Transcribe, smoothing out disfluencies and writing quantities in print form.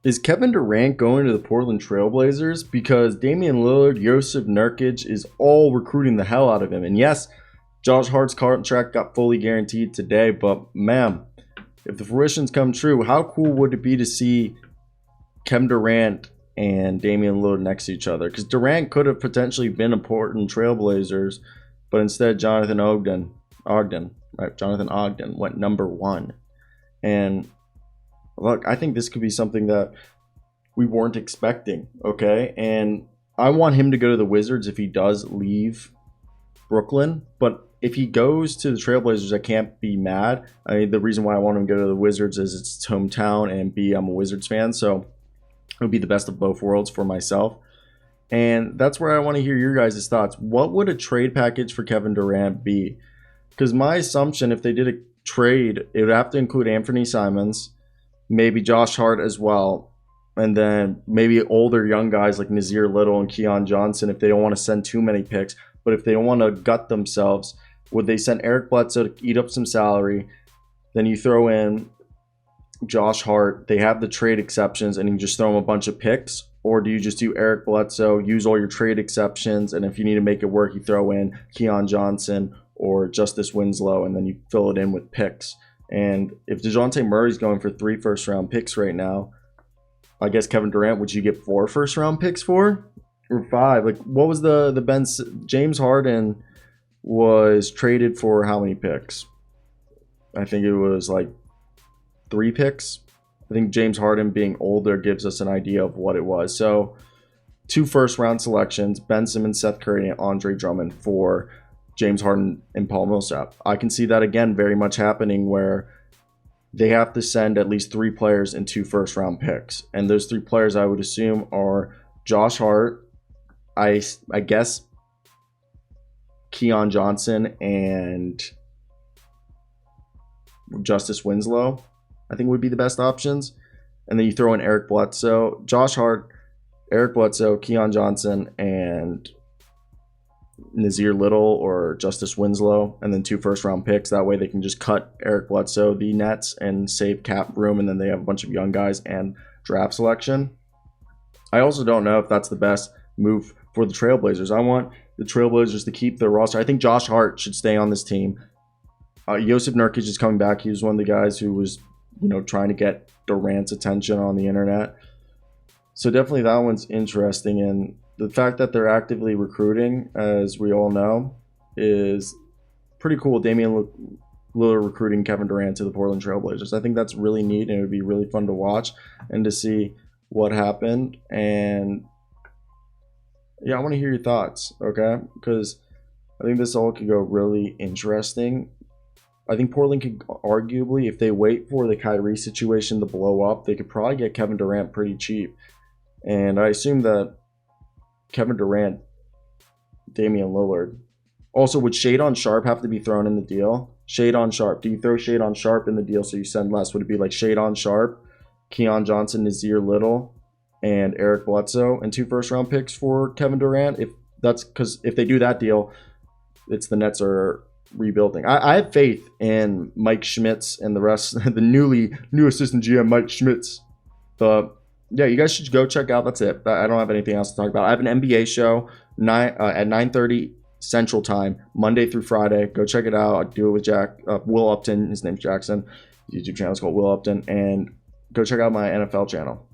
Is Kevin Durant going to the Portland Trailblazers? Because Damian Lillard, Joseph Nurkic is all recruiting the hell out of him. And yes, Josh Hart's contract got fully guaranteed today, but man, if the fruitions come true, how cool would it be to see Kevin Durant and Damian Lillard next to each other? Because Durant could have potentially been a Portland Trailblazers, but instead Jonathan Ogden went number one. And look, I think this could be something that we weren't expecting, okay? And I want him to go to the Wizards if he does leave Brooklyn, but if he goes to the Trailblazers, I can't be mad. I mean, the reason why I want him to go to the Wizards is it's his hometown, and B, I'm a Wizards fan, so it would be the best of both worlds for myself. And that's where I want to hear your guys' thoughts. What would a trade package for Kevin Durant be? Because my assumption, if they did a trade, it would have to include Anthony Simons, maybe Josh Hart as well, and then maybe older young guys like Nazir Little and Keon Johnson if they don't want to send too many picks. But if they don't want to gut themselves, would they send Eric Bledsoe to eat up some salary? Then you throw in Josh Hart. They have the trade exceptions, and you just throw them a bunch of picks? Or do you just do Eric Bledsoe, use all your trade exceptions, and if you need to make it work, you throw in Keon Johnson or Justice Winslow, and then you fill it in with picks? And if DeJounte Murray's going for 3 first-round picks right now, I guess Kevin Durant, would you get 4 first-round picks for? Or 5? Like, what was the James Harden was traded for how many picks? I think it was like 3 picks. I think James Harden being older gives us an idea of what it was. So 2 first-round selections, Ben Simmons, Seth Curry, and Andre Drummond for James Harden and Paul Millsap. I can see that again very much happening where they have to send at least 3 players and 2 first-round picks. And those 3 players I would assume are Josh Hart, I guess Keon Johnson, and Justice Winslow, I think would be the best options. And then you throw in Eric Bledsoe, Josh Hart, Eric Bledsoe, Keon Johnson, and Nazir Little or Justice Winslow, and then 2 first-round picks. That way they can just cut Eric Bledsoe, the Nets, and save cap room, and then they have a bunch of young guys and draft selection. I also don't know if that's the best move for the Trailblazers. I want the Trailblazers to keep their roster. I think Josh Hart should stay on this team. Joseph Nurkic is coming back. He was one of the guys who was, trying to get Durant's attention on the internet. So definitely that one's interesting. And the fact that they're actively recruiting, as we all know, is pretty cool. Damian Lillard recruiting Kevin Durant to the Portland Trailblazers. I think that's really neat, and it would be really fun to watch and to see what happened. And yeah, I want to hear your thoughts, okay? Because I think this all could go really interesting. I think Portland could arguably, if they wait for the Kyrie situation to blow up, they could probably get Kevin Durant pretty cheap. And I assume that Kevin Durant, Damian Lillard. Also, would Shadon Sharp have to be thrown in the deal? Shadon Sharp. Do you throw Shadon Sharp in the deal so you send less? Would it be like Shadon Sharp, Keon Johnson, Nazir Little, and Eric Bledsoe, and 2 first-round picks for Kevin Durant? If they do that deal, it's the Nets are rebuilding. I have faith in Mike Schmitz and the rest, the new assistant GM Mike Schmitz. But yeah, you guys should go check out. That's it. I don't have anything else to talk about. I have an NBA show at 9:30 Central Time, Monday through Friday. Go check it out. I do it with Will Upton. His name's Jackson. His YouTube channel is called Will Upton. And go check out my NFL channel.